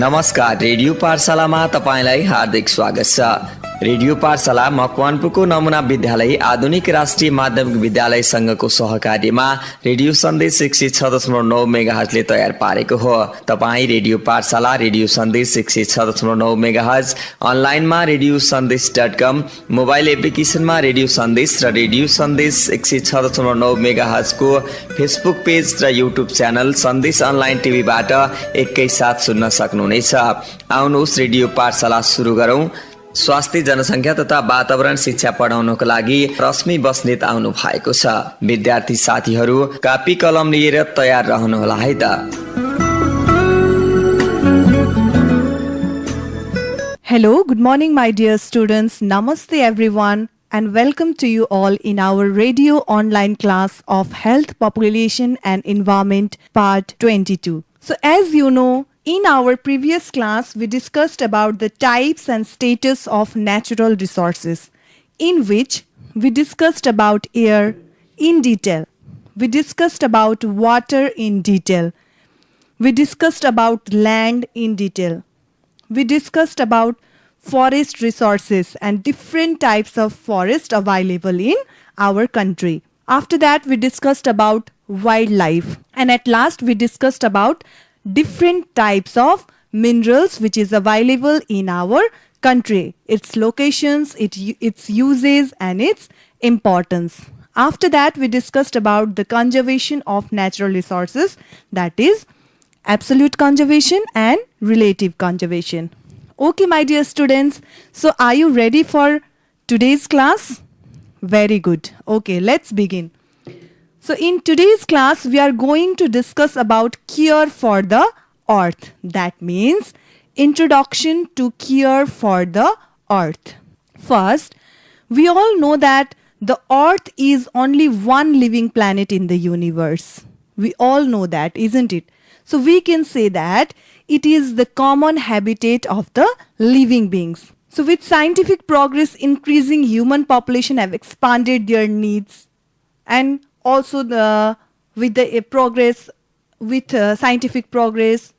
नमस्कार, रेडियो पाठशालामा तपाईलाई हार्दिक स्वागत छ। रेडियो पाठशाला मकवानपुरको नमुना विद्यालय आधुनिक राष्ट्रिय माध्यमिक विद्यालय संघको सहकार्यमा रेडियो सन्देश 106.9 मेगाहर्जले तयार पारेको हो। तपाईँ रेडियो पाठशाला, रेडियो सन्देश 106.9 मेगाहर्ज, अनलाइनमा रेडियो सन्देश.com, मोबाइल एप्लिकेसनमा रेडियो सन्देश र रेडियो सन्देश 106.9 मेगाहर्जको फेसबुक पेज र युट्युब च्यानल सन्देश अनलाइन टिभीबाट एकैसाथ सुन्न सक्नुहुनेछ। आउनुहोस् रेडियो पाठशाला सुरु गरौँ। स्वास्थ्य, जनसङ्ख्या तथा वातावरण शिक्षा पढाउनको लागि रश्मि बस्नेत आउनु भएको छ। विद्यार्थी साथीहरू कापी कलम लिएर तयार रहनुहोला है त। Hello, good morning my dear students. Namaste everyone and welcome to you all in our radio online class of Health, Population and Environment Part 22. So as you know, in our previous class, we discussed about the types and status of natural resources, in which we discussed about air in detail. We discussed about water in detail. We discussed about land in detail. We discussed about forest resources and different types of forest available in our country. After that, we discussed about wildlife. And at last, we discussed about different types of minerals which is available in our country, its locations, its uses and its importance. After that, we discussed about the conservation of natural resources, that is absolute conservation and relative conservation. Okay, my dear students, so are you ready for today's class? Very good. Okay, let's begin. So in today's class, we are going to discuss about care for the earth. That means introduction to care for the earth. First, we all know that the earth is only one living planet in the universe. We all know that, isn't it? So we can say that it is the common habitat of the living beings. So with scientific progress, increasing human population have expanded their needs, and also with scientific progress,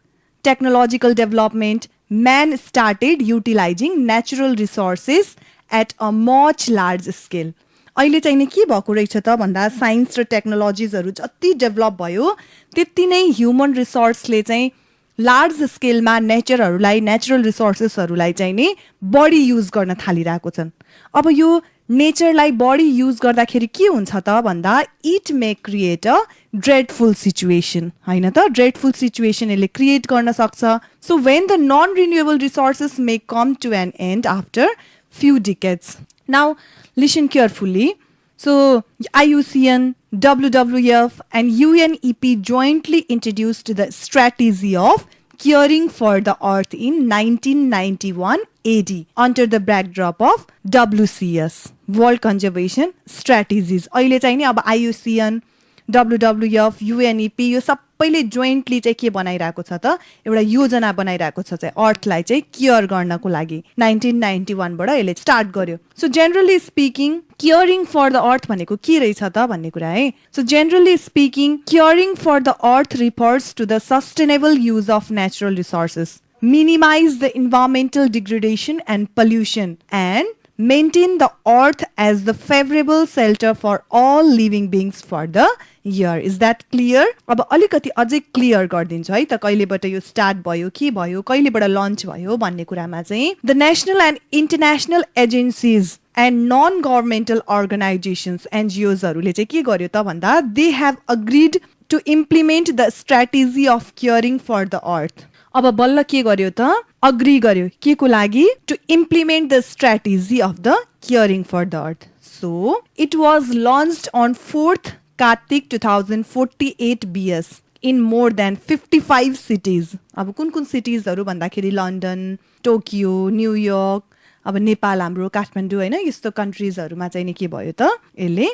technological development, man started utilizing natural resources at a much large scale. अहिले चाहिँ नि के भएको रहेछ त भन्दा science र टेक्नोलोजिजहरु जति डेभलप भयो त्यति नै ह्युमन रिसोर्सले चाहिँ लार्ज स्केलमा नेचुरल रिसोर्सेसहरुलाई चाहिँ नि बढी युज गर्न थालिरहेको छन्। अब यो नेचरलाई बढी युज गर्दाखेरि के हुन्छ त भन्दा it may create a dreadful situation, हैन त? ड्रेडफुल सिचुएसन यसले क्रिएट गर्न सक्छ। So when the non renewable resources may come to an end after few decades. Now listen carefully. So IUCN, WWF and UNEP jointly introduced the strategy of caring for the earth in 1991 AD under the backdrop of WCS, World Conservation Strategies. अहिले चाहिँ नि अब IUCN, WWF, UNEP यो सबैले jointly चाहिँ के बनाइरहेको छ त एउटा योजना बनाइरहेको छ चाहिँ अर्थलाई चाहिँ केयर गर्नको लागि 1991 बाट यसले स्टार्ट गर्यो। So generally speaking caring for the earth भनेको के रहेछ त भन्ने कुरा है। So generally speaking caring for the earth refers to the sustainable use of natural resources, minimize the environmental degradation and pollution, and maintain the earth as the favorable shelter for all living beings for the year. Is that clear? अब अलिकति अझै clear गरिदिन्छु है त कहिलेबाट यो start भयो, के भयो, कहिलेबाट लन्च भयो भन्ने कुरामा चाहिँ the national and international agencies and non governmental organisations एनजिओजहरूले चाहिँ के गर्यो त भन्दा they have agreed to implement the strategy of caring for the earth. अब बल्ल के गर्यो त अग्री गर्यो के को लागि to implement the strategy of the caring for the earth. So it was launched on 4th Kartik 2048 BS in more than 55 cities. अब कुन सिटिजहरु भन्दाखेरि लन्डन, टोकियो, न्यूयोर्क, अब नेपाल हाम्रो काठमाडौँ हैन, यस्तो कन्ट्रीजहरुमा चाहिँ नि के भयो त यसले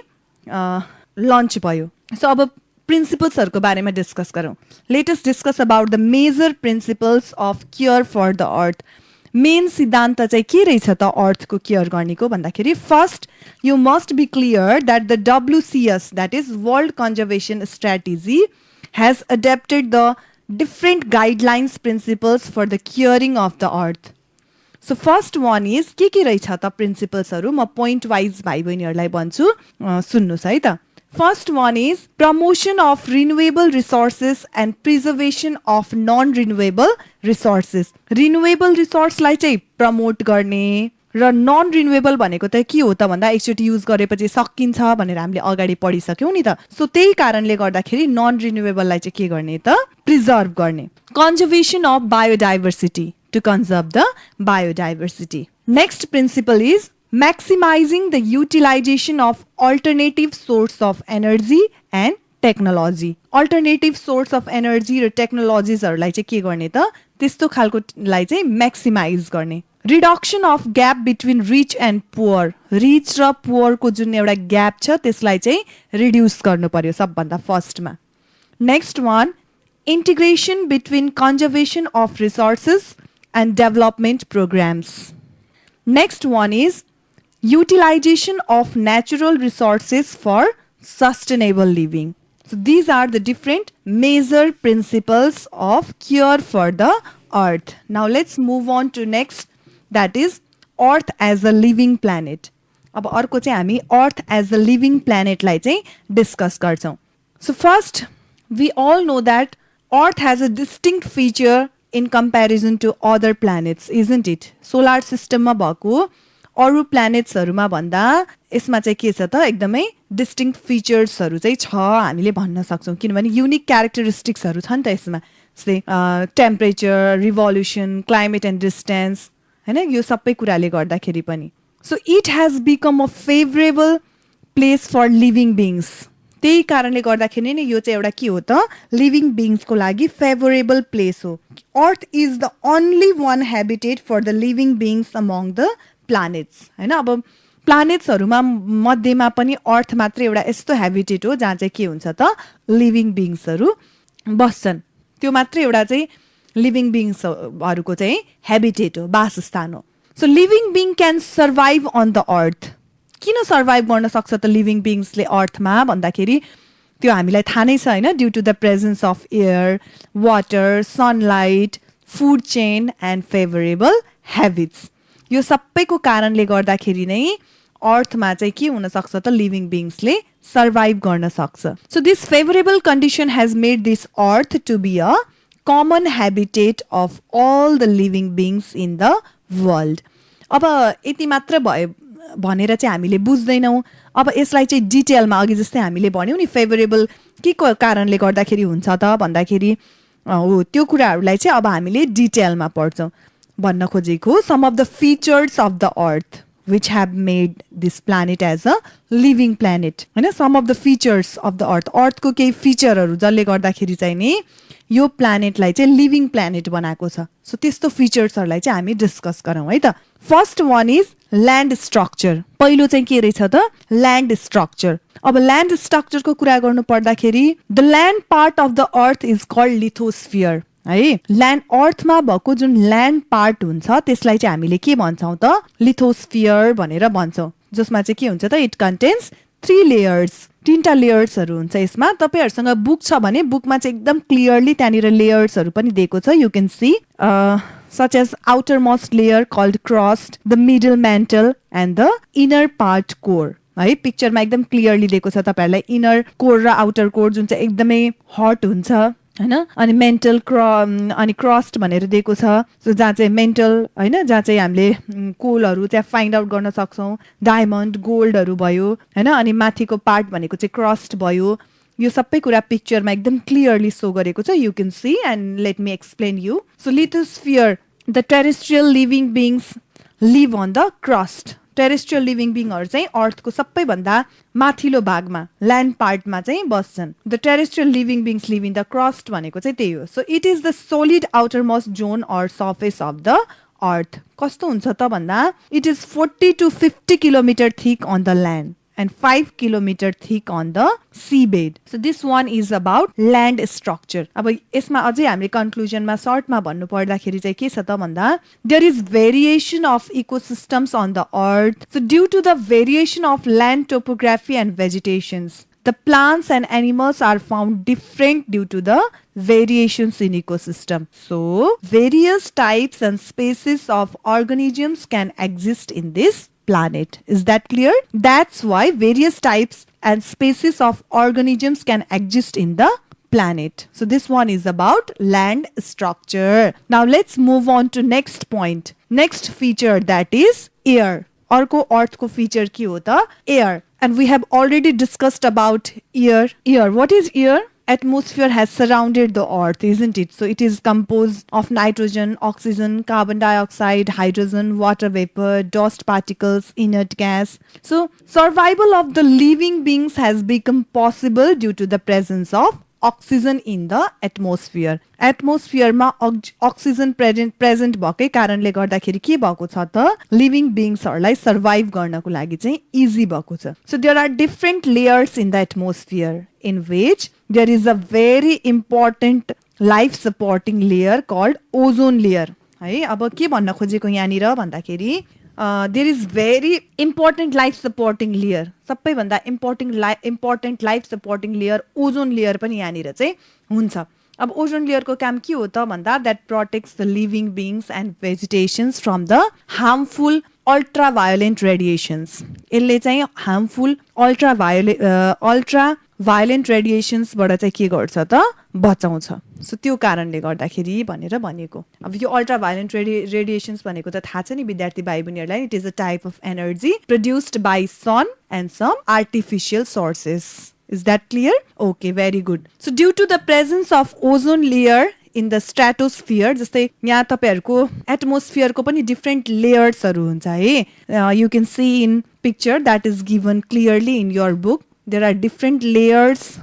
लन्च भयो। सो अब प्रिन्सिपल्सहरुको बारेमा डिस्कस गरौँ। Let us discuss about the major principles of care for the earth. Main सिद्धान्त चाहिँ के रहेछ त अर्थको केयर गर्नेको भन्दाखेरि first you must be clear that the WCS, that is World Conservation Strategy, has adapted the different guidelines, principles for the caring of the earth. So first one is के रहेछ त प्रिन्सिपल्सहरु म पोइन्ट वाइज भाइ बहिनीहरुलाई भन्छु सुन्नुस् है त. First one is promotion of renewable resources and preservation of non-renewable resources. Renewable resource लाई चाहिँ प्रमोट गर्ने र नन रिन्युएबल भनेको त के हो त भन्दा एकचोटी युज गरेपछि सकिन्छ भनेर हामीले अगाडि पढिसक्यौ नि त. सो त्यही कारणले गर्दाखेरि नन रिन्युएबललाई चाहिँ के गर्ने त प्रिजर्भ गर्ने. Conservation of biodiversity, to conserve the biodiversity. Next principle is maximizing the utilization of alternative source of energy and technology. Alternative source of energy र technologiesहरुलाई चाहिँ के गर्ने त त्यस्तो खालकोलाई चाहिँ maximize गर्ने. Reduction of gap between rich and poor. Rich र poor को जुन एउटा gap छ त्यसलाई चाहिँ reduce गर्नु पर्यो सबभन्दा फर्स्टमा. Next one, integration between conservation of resources and development programs. Next one is utilization of natural resources for sustainable living. So these are the different major principles of care for the earth. Now let's move on to next, that is earth as a living planet. अब अर्को चाहिँ हामी earth as a living planet लाई चाहिँ discuss गर्छौं. So first, we all know that earth has a distinct feature in comparison to other planets, isn't it? Solar system मा भएको अरु प्लैनेट्सहरुमा भन्दा यसमा चाहिँ के छ त एकदमै डिस्टिंक्ट फिचर्सहरु चाहिँ छ हामीले भन्न सक्छौं किनभने युनिक क्यारेक्टरिस्टिक्सहरु छ नि त यसमा. जस्तै temperature, revolution, climate and distance हैन, यो सबै कुराले गर्दाखेरि पनि. So it has become a favourable place for living beings. त्यही कारणले गर्दाखेरि नै यो चाहिँ एउटा के हो त लिभिङ बीइङ्सको लागि फेभरेबल प्लेस हो. Earth is the only one habitat for the living beings among the planets हैन. अब प्लानेट्सहरुमा मध्येमा पनि अर्थ मात्र एउटा यस्तो हेबिटेट हो जहाँ चाहिँ के हुन्छ त लिभिङ बीइङ्सहरु बस्छन्. त्यो मात्र एउटा चाहिँ लिभिङ बीइङ्सहरुको चाहिँ हेबिटेट हो, वासस्थान हो. So living being can survive on the earth. किन सर्भाइभ गर्न सक्छ त लिभिङ बीइङ्सले अर्थमा भन्दाखेरि त्यो हामीलाई थाहा नै छ हैन. Due to the presence of air, water, sunlight, food chain and favourable habits. यो सबैको कारणले गर्दाखेरि नै अर्थमा चाहिँ के हुन सक्छ त लिभिङ बीइङ्सले सर्भाइभ गर्न सक्छ. So this favourable condition has made this earth to be a common habitat of all the living beings in the world. अब यति मात्र भयो भनेर चाहिँ हामीले बुझ्दैनौँ. अब यसलाई चाहिँ डिटेलमा अघि जस्तै हामीले भन्यौँ नि फेभरेबल के को कारणले गर्दाखेरि हुन्छ त भन्दाखेरि हो त्यो कुराहरूलाई चाहिँ अब हामीले डिटेलमा पढ्छौँ. भन्न खोजेको some of the features of the earth which have made this planet as a living planet हैन. Some of the features of the earth, अर्थको केही फिचरहरू जसले गर्दाखेरि चाहिँ नि यो प्लानेटलाई चाहिँ लिभिङ प्लानेट बनाएको छ. सो त्यस्तो फिचर्सहरूलाई चाहिँ हामी डिस्कस गरौँ है त. First one is land structure. पहिलो चाहिँ के रहेछ त ल्यान्ड स्ट्रक्चर. अब ल्यान्ड स्ट्रक्चरको कुरा गर्नु पर्दाखेरि the land part of the earth is called lithosphere है. ल्यान्ड अर्थमा भएको जुन ल्यान्ड पार्ट हुन्छ त्यसलाई चाहिँ हामीले के भन्छौँ त लिथोस्फियर भनेर भन्छौँ. जसमा चाहिँ के हुन्छ त इट कन्टेन्स 3 लेयर्स. 3टा लेयर्सहरू हुन्छ यसमा. तपाईहरुसँग बुक छ भने बुकमा चाहिँ एकदम क्लियरली त्यहाँनिर लेयर्सहरू पनि दिएको छ. You can see such as outermost layer called crust, the middle mantle and the inner part core. है पिक्चरमा एकदम क्लियरली दिएको छ तपाईहरुलाई इनर कोर र आउटर कोर जुन चाहिँ एकदमै हट हुन्छ हैन. अनि मेन्टल अनि क्रस्ट भनेर दिएको छ. सो जहाँ चाहिँ मेन्टल हैन जहाँ चाहिँ हामीले कोलहरू त्यहाँ फाइन्ड आउट गर्न सक्छौँ. डायमन्ड, गोल्डहरू भयो हैन. अनि माथिको पार्ट भनेको चाहिँ क्रस्ट भयो. यो सबै कुरा पिक्चरमा एकदम क्लियरली सो गरेको छ. You can see and let me explain you. So lithosphere, the terrestrial living beings live on the crust. Terrestrial living बीइङहरू चाहिँ अर्थको सबैभन्दा माथिल्लो भागमा ल्यान्ड पार्टमा चाहिँ बस्छन्. The terrestrial living beings live in the crust भनेको चाहिँ त्यही हो. So it is the solid outermost zone or surface of the earth. कस्तो हुन्छ त भन्दा it is 40 to 50 kilometre thick on the land and 5 kilometer thick on the seabed. So this one is about land structure. अब यसमा अझै हामीले कन्क्लुजनमा सर्टमा भन्नु पर्दाखेरि चाहिँ के छ त भन्दा there is variation of ecosystems on the earth. So due to the variation of land topography and vegetations, The plants and animals are found different due to the variations in ecosystem. So, various types and species of organisms can exist in this planet. Is that clear? That's why various types and species of organisms can exist in the planet. So this one is about land structure. Now let's move on to next point. Next feature, that is air. अर्को अर्थ को feature के हो त air. And we have already discussed about air. Air, what is air? Atmosphere has surrounded the earth, isn't it? So it is composed of nitrogen, oxygen, carbon dioxide, hydrogen, water vapor, dust particles, inert gas. So survival of the living beings has become possible due to the presence of oxygen in the atmosphere. Atmosphere मा oxygen present भएकै कारणले गर्दाखेरि के भएको छ त living बीइङ्सहरुलाई survive गर्नको लागि चाहिँ इजी भएको छ. So there are different layers in the atmosphere in which there is a very important life supporting layer called ozone layer. है अब के भन्न खोजेको यहाँनिर भन्दाखेरि there is very important life supporting layer. सबैभन्दा important life supporting layer ozone layer पनि यहाँनिर चाहिँ हुन्छ. अब ओजोन लेयर को काम के हो त भन्दा that protects the living beings and vegetations from the harmful ultraviolet radiations. यसले चाहिँ harmful ultraviolet radiations बाट चाहिँ के गर्छ त बचाउँछ. सो त्यो कारणले गर्दाखेरि भनेर भनेको. अब यो अल्ट्राभायोलेट रेडिएशन्स भनेको त थाहा छ नि विद्यार्थी भाइ बहिनीहरुलाई. It is a type of energy produced by sun and some artificial sources. Is that clear? Okay, very good. So due to the presence of ozone layer in the stratosphere, जस्तै यहाँ तपाईहरुको एटमोस्फियर को पनि different layers हरु हुन्छ है. You can see in picture that is given clearly in your book. There are different layers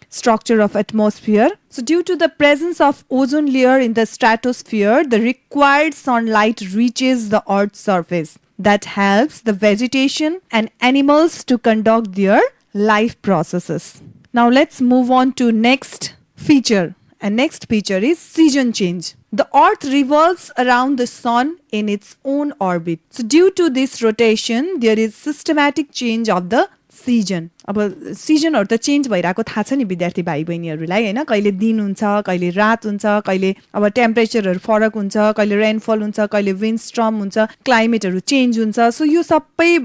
structure of atmosphere. So due to the presence of ozone layer in the stratosphere, the required sunlight reaches the earth's surface. That helps the vegetation and animals to conduct their life processes. Now let's move on to next feature. And next feature is season change. The earth revolves around the sun in its own orbit. So due to this rotation, there is systematic change of the season. अब सिजनहरु त change भइराको थाहा छ नि विद्यार्थी भाइ बहिनीहरुलाई हैन. कहिले दिन हुन्छ, कहिले रात हुन्छ, कहिले अब टेम्परेचरहरु फरक हुन्छ, कहिले रेनफल हुन्छ, कहिले विन्ड स्टर्म हुन्छ, क्लाइमेटहरु चेन्ज हुन्छ. सो यो सबै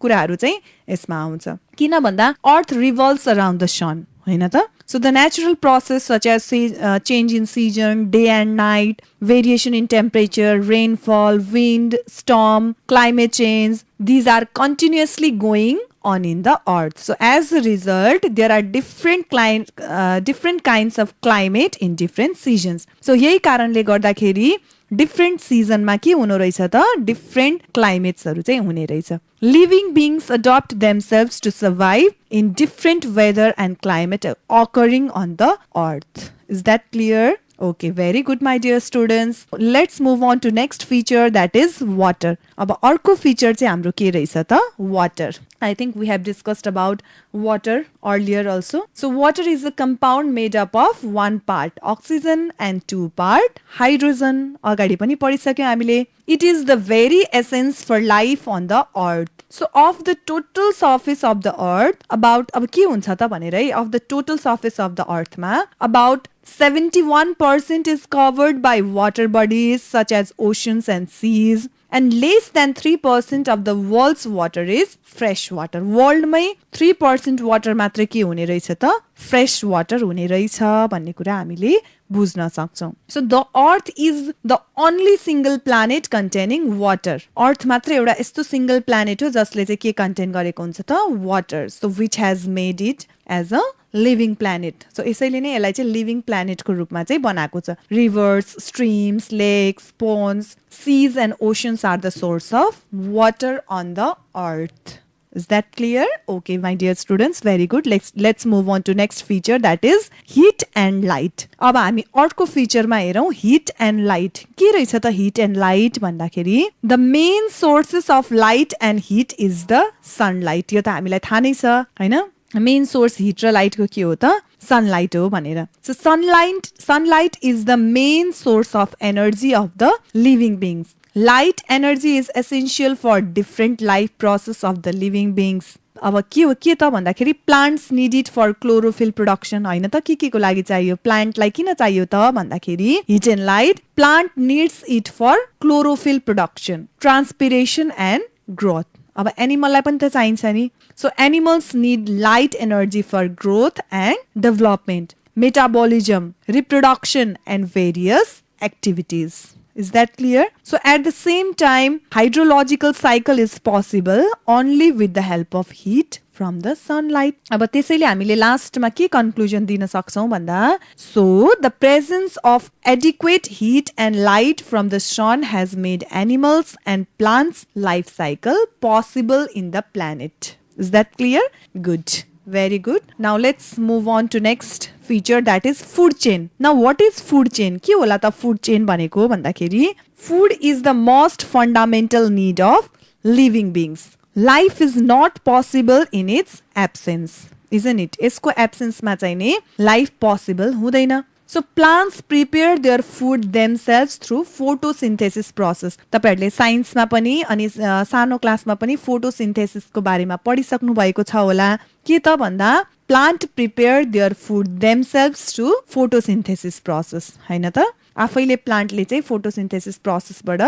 कुराहरु चाहिँ यसमा आउँछ. किन भन्दा अर्थ रिभल्भ्स अराउन्ड द सन हैन त. So the natural process such as change in season, day and night, variation in temperature, rainfall, wind, storm, climate change, these are continuously going on in the earth. So as a result, there are different kinds of climate in different seasons. So यही कारणले गर्दाखेरि different season मा के हुनु रहेछ त different climates हरु चाहिँ हुने रहेछ. Living beings adopt themselves to survive in different weather and climate occurring on the earth. Is that clear? Okay, very good my dear students. Let's move on to next feature, that is water. अब अर्को feature चाहिँ हाम्रो के रहेछ त water. I think we have discussed about water earlier also. So water is a compound made up of one part oxygen and two part hydrogen. अगाडि पनि पढिसक्यौं हामीले. It is the very essence for life on the earth. So of the total surface of the earth, about अब के हुन्छ त भनेर है, of the total surface of the earth मा about 71% is covered by water bodies such as oceans and seas, and less than 3% of the world's water is fresh water. World मै 3% water मात्र के हुने रहेछ त fresh water हुने रहेछ भन्ने कुरा हामीले बुझ्न सक्छौं. So the earth is the only single planet containing water. Earth मात्र एउटा यस्तो single planet हो जसले चाहिँ के contain गरेको हुन्छ त water. So which has made it as a living planet. So यसैले नै यसलाई चाहिँ living planet को रूपमा चाहिँ बनाएको छ. Rivers, streams, lakes, ponds, seas and oceans are the source of water on the earth. Is that clear? Okay, my dear students, very good. Let's move on to next feature, that is heat and light. अब हामी अर्को featureमा हेरौं heat and light. के रहेछ त heat and light भन्दाखेरि the main sources of light and heat is the sunlight. यो त हामीलाई थाहा नै छ हैन. Main source heat र light को के हो त sunlight हो भनेर. So sunlight is the main source of energy of the living beings. Light energy is essential for different life process of the living beings. अब के त भन्दाखेरि plants need it for chlorophyll production हैन त के को लागि चाहियो प्लान्टलाई किन चाहियो त भन्दाखेरि heat and light plant needs it for chlorophyll production transpiration and growth अब एनिमललाई पनि त चाहिन्छ नि so animals need light energy for growth and development metabolism reproduction and various activities. Is that clear? So at the same time, hydrological cycle is possible only with the help of heat from the sunlight. अब त्यसैले हामीले लास्टमा के conclusion दिन सक्छौं भन्दा so the presence of adequate heat and light from the sun has made animals and plants life cycle possible in the planet. Is that clear? Good. Very good. Now let's move on to next feature that is food chain. Now what is food chain? के होला त food chain भनेको भन्दाखेरि food is the most fundamental need of living beings. Life is not possible in its absence. Isn't it? यसको absence मा चाहिँ नि life possible हुँदैन. So plants prepare their food themselves through photosynthesis process. तपाईहरुले साइन्समा पनि अनि सानो क्लासमा पनि फोटोसिन्थेसिसको बारेमा पढिसक्नु भएको छ होला के त भन्दा plant prepare their food themselves through photosynthesis process हैन त आफैले प्लान्टले चाहिँ फोटोसिन्थेसिस प्रोसेसबाट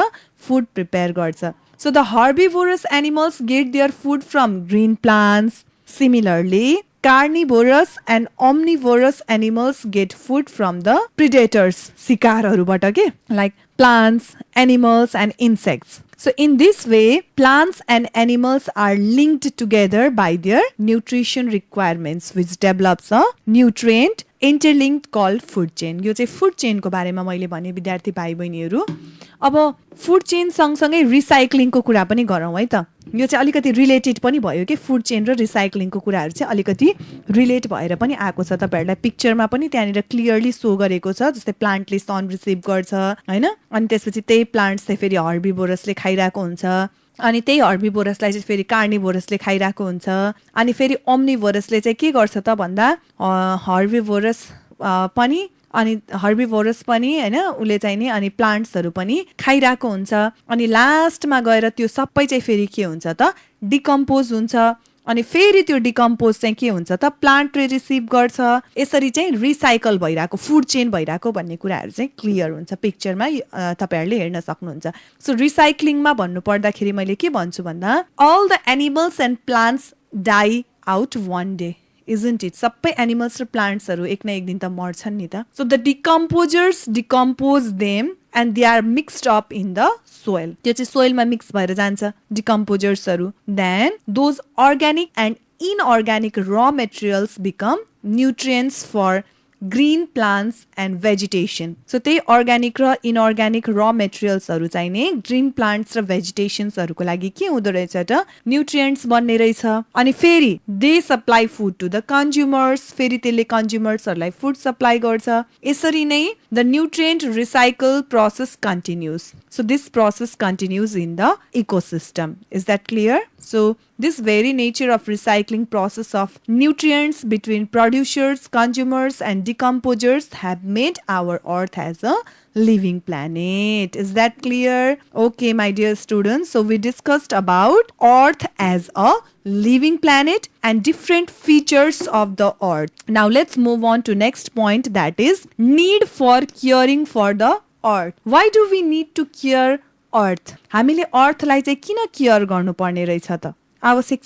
फुड प्रिपेयर गर्छ. So the herbivorous animals get their food from green plants. Similarly, carnivorous and omnivorous animals get food from the predators, शिकारहरुबाट के like plants, animals and insects. So in this way, plants and animals are linked together by their nutrition requirements which develops a nutrient interlinked called food chain. यो चाहिँ food chain को बारेमा मैले भने विद्यार्थी भाइ बहिनीहरु. अब food chain सँगसँगै रिसाइक्लिङ को कुरा पनि गरौँ है त. यो चाहिँ अलिकति रिलेटेड पनि भयो के food chain र रिसाइक्लिङ को कुराहरु चाहिँ अलिकति रिलेट भएर पनि आएको छ. तपाईहरुलाई पिक्चरमा पनि त्यहाँनिर क्लियरली शो गरेको छ. जस्तै प्लान्टले सन रिसिभ गर्छ हैन अनि त्यसपछि त्यही प्लान्ट्स चाहिँ फेरि हर्बिभोरसले खाइराको हुन्छ अनि त्यही हर्बिभोरसलाई चाहिँ फेरि कार्निभोरसले खाइराको हुन्छ अनि फेरि ओम्निभोरसले चाहिँ के गर्छ त भन्दा हर्बिभोरस पनि अनि हर्बिभोरस पनि हैन उले चाहिँ नि अनि प्लान्ट्सहरु पनि खाइराको हुन्छ अनि लास्टमा गएर त्यो सबै चाहिँ फेरि के हुन्छ त डिकम्पोज हुन्छ अनि फेरि त्यो डिकम्पोज चाहिँ के हुन्छ त प्लान्टले रिसिभ गर्छ यसरी चाहिँ रिसाइकल भइराको फुड चेन भइराको भन्ने कुराहरु चाहिँ क्लियर हुन्छ पिक्चरमा तपाईहरुले हेर्न सक्नुहुन्छ. सो रिसाइक्लिङमा भन्नु पर्दाखेरि मैले के भन्छु भन्दा all the animals and plants die out one day. Isn't it? सबै एनिमल्स र प्लान्ट्सहरु एक न एक दिन त मर्छन् नि त. So the decomposers decompose them and they are mixed up in the soil. त्यो चाहिँ सोइलमा मिक्स भएर जान्छ डिकम्पोजर्सहरु. Then those organic and inorganic raw materials become nutrients for green plants and vegetation. So त्यही अर्गानिक र इनअर्गानिक र मेटेरियल्सहरु चाहिँ नि green plants र भेजिटेशन्सहरुको लागि के हुँदो रहेछ त न्यूट्रिएन्ट्स बन्ने रहेछ अनि फेरि they supply food to the consumers फेरि त्यसले कन्ज्युमर्सहरुलाई फुड सप्लाई गर्छ. यसरी नै the nutrient recycle process continues. So this process continues in the ecosystem. Is that clear? So this very nature of recycling process of nutrients between producers, consumers and decomposers have made our earth as a living planet. Is that clear? Okay, my dear students. So we discussed about earth as a living planet and different features of the earth. Now let's move on to next point, that is need for caring for the earth. Why do we need to care earth? हामीले अर्थलाई चाहिँ किन care गर्नुपर्ने रहेछ त? आवश्यक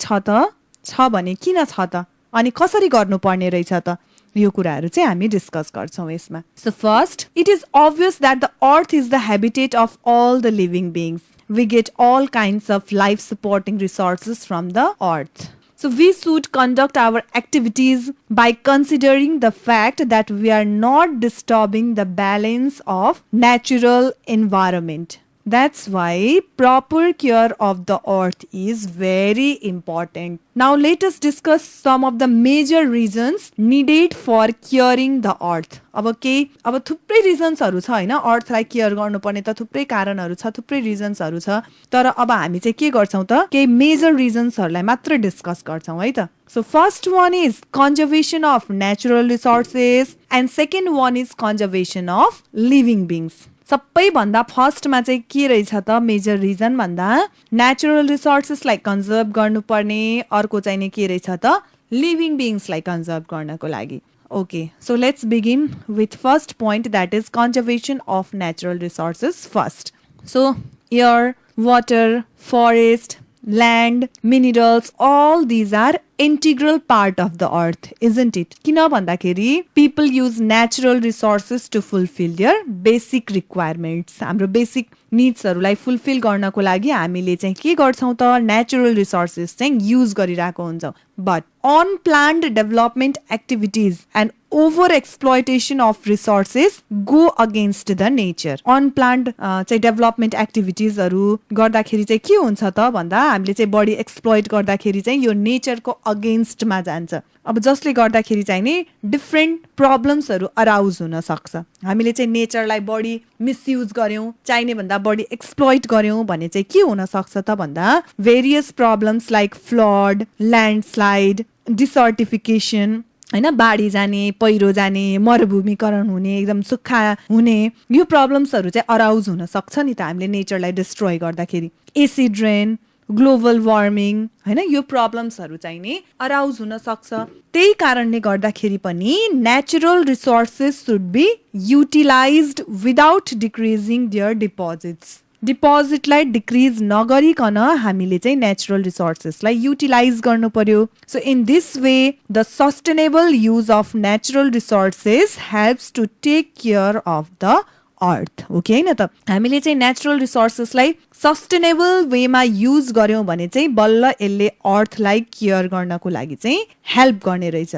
छ भने किन छ त? अनि कसरी गर्नुपर्ने रहेछ त? यो कुराहरु चाहिँ हामी डिस्कस गर्छौं यसमा. So first, it is obvious that the earth is the habitat of all the living beings. We get all kinds of life supporting resources from the earth. So we should conduct our activities by considering the fact that we are not disturbing the balance of natural environment. That's why proper care of the earth is very important. Now let us discuss some of the major reasons needed for caring the earth. अब थुप्रै रिजन्सहरु छ हैन अर्थलाई care गर्नुपर्ने त थुप्रै कारणहरु छ थुप्रै रिजन्सहरु छ तर अब हामी चाहिँ के गर्छौं त केही मेजर रिजन्सहरुलाई मात्र डिस्कस गर्छौं है त. So first one is conservation of natural resources and second one is conservation of living beings. सबैभन्दा फर्स्टमा चाहिँ के रहेछ त मेजर रिजन भन्दा नेचुरल रिसोर्सेसलाई कन्जर्भ गर्नुपर्ने, अर्को चाहिँ नि के रहेछ त लिभिङ बिङ्सलाई कन्जर्भ गर्नको लागि। Okay, so let's begin with first point, that is conservation of natural resources first. So air, water, forest, land, minerals, all these are integral part of the earth, isn't it? किन भन्दाखेरि people use natural resources to fulfill their basic requirements. हाम्रो basic निड्सहरूलाई fulfil गर्नको लागि हामीले चाहिँ के गर्छौँ त नेचुरल रिसोर्सेस चाहिँ युज गरिरहेको हुन्छौँ। But unplanned development activities and over exploitation of resources go against the nature. Unplanned चाहिँ डेभलपमेन्ट एक्टिभिटिजहरू गर्दाखेरि चाहिँ के हुन्छ त भन्दा हामीले चाहिँ बढी एक्सप्लोइट गर्दाखेरि चाहिँ यो नेचरको अगेन्स्टमा जान्छ। अब जसले गर्दाखेरि चाहिँ नि डिफ्रेन्ट प्रब्लम्सहरू अराउज हुन सक्छ। हामीले चाहिँ नेचरलाई बढी मिसयुज गर्यौँ, चाहिने भन्दा बढी एक्सप्लोइट गर्यौँ भने चाहिँ के हुन सक्छ त भन्दा various problems like flood, landslide, desertification, होइन, बाढी जाने, पहिरो जाने, मरुभूमिकरण हुने, एकदम सुक्खा हुने, यो प्रब्लम्सहरू चाहिँ अराउज हुन सक्छ नि त हामीले नेचरलाई डिस्ट्रोय गर्दाखेरि। एसिड रेन, ग्लोबल वार्मिङ, होइन, यो प्रब्लम्सहरू चाहिँ नि अराउज हुन सक्छ। त्यही कारणले गर्दाखेरि पनि natural resources should be utilised without decreasing their deposits. डिपोजिटलाई डिक्रिज नगरिकन हामीले चाहिँ नेचुरल रिसोर्सेसलाई युटिलाइज गर्नु पर्यो। So in this way the sustainable use of natural resources helps to take care of the earth. Okay, होइन त, हामीले चाहिँ नेचुरल रिसोर्सेसलाई सस्टेनेबल वेमा युज गर्यौँ भने चाहिँ बल्ल यसले अर्थलाई केयर गर्नको लागि चाहिँ हेल्प गर्ने रहेछ,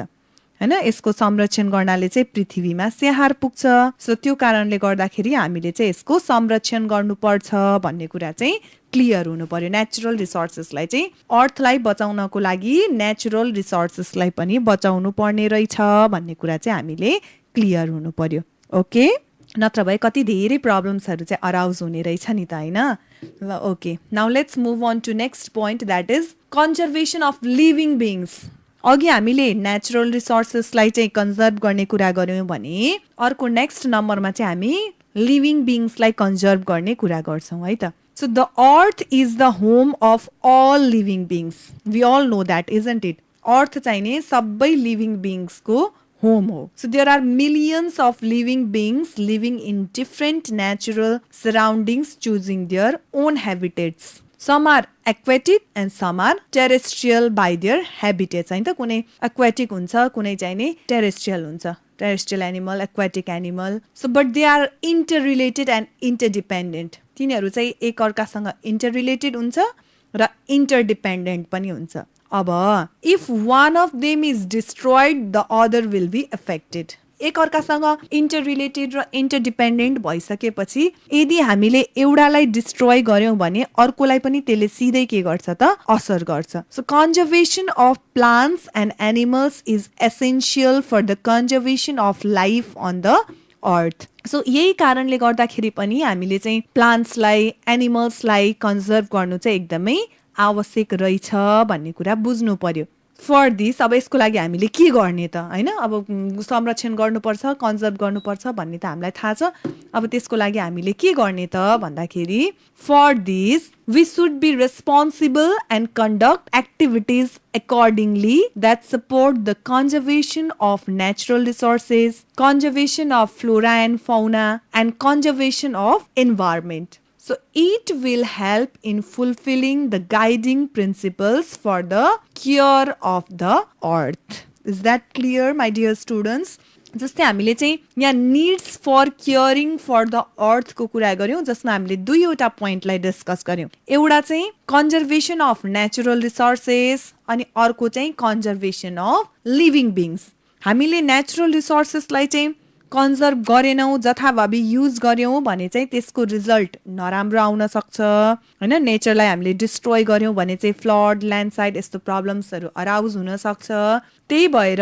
होइन। यसको संरक्षण गर्नाले चाहिँ पृथ्वीमा स्याहार पुग्छ। सो त्यो कारणले गर्दाखेरि हामीले चाहिँ यसको संरक्षण गर्नुपर्छ भन्ने कुरा चाहिँ क्लियर हुनु पर्यो। नेचुरल रिसोर्सेसलाई चाहिँ अर्थलाई बचाउनको लागि नेचुरल रिसोर्सेसलाई पनि बचाउनु पर्ने रहेछ भन्ने कुरा चाहिँ हामीले क्लियर हुनु पर्यो। ओके, नत्र भए कति धेरै प्रब्लम्सहरू चाहिँ अराउज हुने रहेछ नि त, होइन। ल, okay, now let's move on to next point, that is conservation of living beings. अघि हामीले नेचुरल रिसोर्सेसलाई चाहिँ कन्जर्भ गर्ने कुरा गऱ्यौँ भने अर्को नेक्स्ट नम्बरमा चाहिँ हामी लिभिङ बिङ्सलाई कन्जर्भ गर्ने कुरा गर्छौँ, है त। So the earth is the home of all living beings. We all know that, isn't it? Earth चाहिँ नि सबै लिभिङ बिङ्सको home ho. So there are millions of living beings living in different natural surroundings, choosing their own habitats. Some are aquatic and some are terrestrial by their habitats. हैन त, कुनै aquatic हुन्छ, कुनै चाहिँ नि terrestrial हुन्छ, terrestrial animal, aquatic animal. So but they are interrelated and interdependent. तिनीहरू चाहिँ एक अर्कासँग interrelated हुन्छ र interdependent पनि हुन्छ। अब if one of them is destroyed the other will be affected. एक अर्कासँग इन्टररिलेटेड र इन्टरडिपेन्डेन्ट भइसकेपछि यदि हामीले एउटालाई डिस्ट्रोय गर्यौँ भने अर्कोलाई पनि त्यसले सिधै के गर्छ त असर गर्छ। So conservation of plants and animals is essential for the conservation of life on the earth. So यही कारणले गर्दाखेरि पनि हामीले चाहिँ प्लान्ट्सलाई, एनिमल्सलाई कन्जर्भ गर्नु चाहिँ एकदमै आवश्यक रहेछ भन्ने कुरा बुझ्नु पर्यो। फर दिस, अब यसको लागि हामीले के गर्ने त, होइन। अब संरक्षण गर्नुपर्छ, कन्जर्भ गर्नुपर्छ भन्ने त हामीलाई थाहा छ। अब त्यसको लागि हामीले के गर्ने त भन्दाखेरि for this we should be responsible and conduct activities accordingly that support the conservation of natural resources, conservation of flora and fauna, and conservation of environment. So it will help in fulfilling the guiding principles for the care of the earth. Is that clear, my dear students? जस्तै हामीले चाहिँ यहाँ needs for caring for the अर्थको कुरा गऱ्यौँ, जसमा हामीले दुईवटा पोइन्टलाई डिस्कस गऱ्यौँ। एउटा चाहिँ कन्जर्भेसन अफ नेचुरल रिसोर्सेस अनि अर्को चाहिँ कन्जर्भेसन अफ लिभिङ बिङ्स। हामीले नेचुरल रिसोर्सेसलाई चाहिँ कन्जर्भ गरेनौँ, जथाभावी युज गर्यौँ भने चाहिँ त्यसको रिजल्ट नराम्रो आउन सक्छ, होइन। नेचरलाई हामीले डिस्ट्रोय गर्यौँ भने चाहिँ फ्लड, ल्यान्डस्लाइड यस्तो प्रब्लम्सहरू अराउज हुन सक्छ। त्यही भएर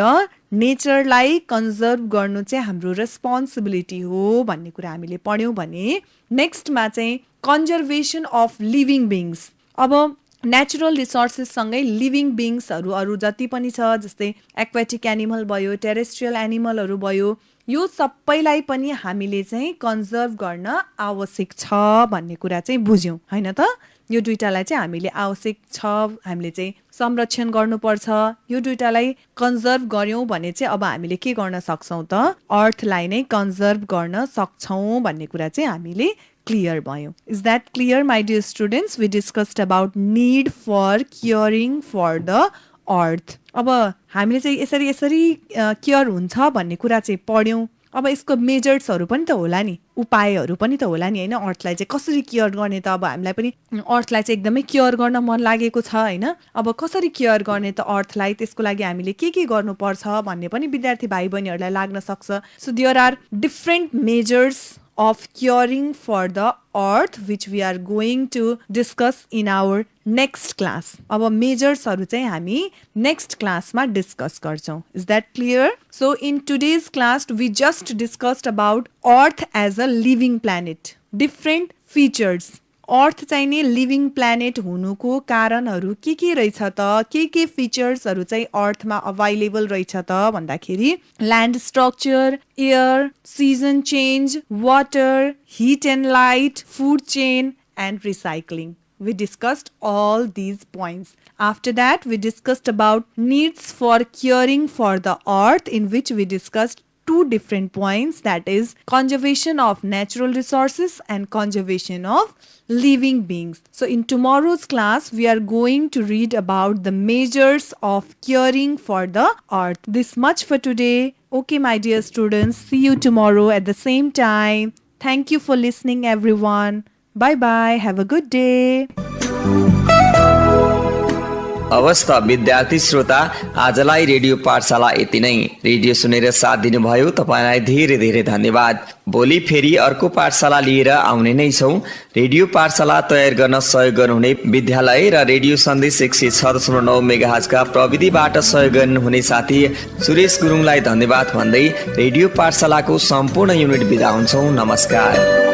नेचरलाई कन्जर्भ गर्नु चाहिँ हाम्रो रेस्पोन्सिबिलिटी हो भन्ने कुरा हामीले पढ्यौँ भने नेक्स्टमा चाहिँ कन्जर्भेसन अफ लिभिङ बिङ्स। अब नेचुरल रिसोर्सेससँगै लिभिङ बिङ्सहरू अरू जति पनि छ, जस्तै एक्वाटिक एनिमल भयो, टेरेस्ट्रियल एनिमलहरू भयो, यो सबैलाई पनि हामीले चाहिँ कन्जर्भ गर्न आवश्यक छ भन्ने कुरा चाहिँ बुझ्यौँ हैन त। यो दुईटालाई चाहिँ हामीले आवश्यक छ, हामीले चाहिँ संरक्षण गर्नुपर्छ। यो दुईटालाई कन्जर्भ गर्यौँ भने चाहिँ अब हामीले के गर्न सक्छौँ त, अर्थलाई नै कन्जर्भ गर्न सक्छौँ भन्ने कुरा चाहिँ हामीले क्लियर भयो। Is that clear my dear students? We discussed about need for caring for the earth. अब हामीले चाहिँ यसरी यसरी केयर हुन्छ भन्ने कुरा चाहिँ पढ्यौँ। अब यसको मेजर्सहरू पनि त होला नि, उपायहरू पनि त होला नि होइन, अर्थलाई चाहिँ कसरी केयर गर्ने त। अब हामीलाई पनि अर्थलाई चाहिँ एकदमै केयर गर्न मन लागेको छ होइन। अब कसरी केयर गर्ने त अर्थलाई, त्यसको लागि हामीले के गर्नुपर्छ भन्ने पनि विद्यार्थी भाइ बहिनीहरूलाई लाग्न सक्छ। So there are different measures of caring for the earth which we are going to discuss in our next class. अब मेजर्सहरू चाहिँ हामी नेक्स्ट क्लासमा डिस्कस गर्छौँ। Is that clear? So in today's class we just discussed about earth as a living planet, different features. Earth चाहिँ नि living planet हुनुको कारणहरू के रहेछ त, के फिचर्सहरू चाहिँ अर्थमा अभाइलेबल रहेछ त भन्दाखेरि land structure, air, season change, water, hit and light, food chain and recycling. We discussed all these points. After that, we discussed about needs for caring for the earth, in which we discussed two different points, that is conservation of natural resources and conservation of living beings. So in tomorrow's class, we are going to read about the measures of caring for the earth. This much for today. Okay, my dear students, see you tomorrow at the same time. Thank you for listening, everyone. Bye-bye. Have a good day. अवस्था विद्यार्थी श्रोता, आजलाई radio पाठशाला यति नै। Radio सुनेर साथ दिनुभयो तपाईँलाई धेरै धेरै धन्यवाद। भोलि फेरि अर्को पाठशाला लिएर आउने नै छौँ। रेडियो पाठशाला तयार गर्न सहयोग गर्नुहुने विद्यालय र रेडियो सन्देश 106.9 मेगाहर्जका प्रविधिबाट सहयोग गर्नुहुने साथी सुरेश गुरुङलाई धन्यवाद भन्दै रेडियो पाठशालाको सम्पूर्ण युनिट बिदा हुन्छौँ। नमस्कार।